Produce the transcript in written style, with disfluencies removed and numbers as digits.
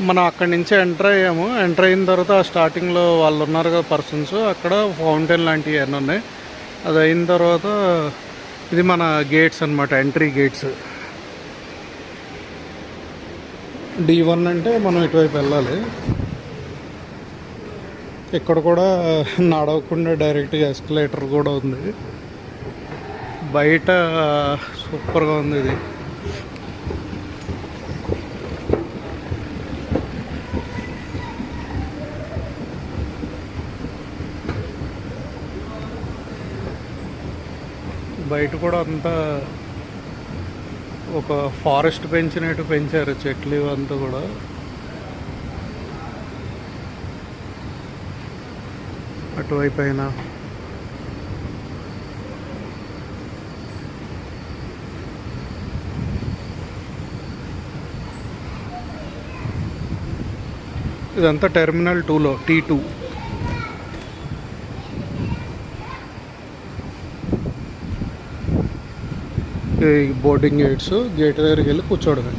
మనం అక్కడి నుంచి ఎంటర్ అయ్యాము. ఎంటర్ అయిన తర్వాత స్టార్టింగ్లో వాళ్ళు ఉన్నారు కదా పర్సన్స్, అక్కడ ఫౌంటైన్ లాంటివి అన్నీ ఉన్నాయి. అది అయిన తర్వాత ఇది మన గేట్స్ అనమాట, ఎంట్రీ గేట్స్. D1 అంటే మనం ఇటువైపు వెళ్ళాలి. ఇక్కడ కూడా నడవకుండా డైరెక్ట్గా ఎస్కలేటర్ కూడా ఉంది. బయట సూపర్గా ఉంది ఇది. బయట కూడా అంతా ఒక ఫారెస్ట్ పెంచినట్టు పెంచారు, చెట్లు ఇవంతా కూడా. అటువైపు అయినా ఇదంతా టెర్మినల్ 2లో T2. బోర్డింగ్ గేట్స్, గేట్ దగ్గరికి వెళ్ళి కూర్చోవడమే.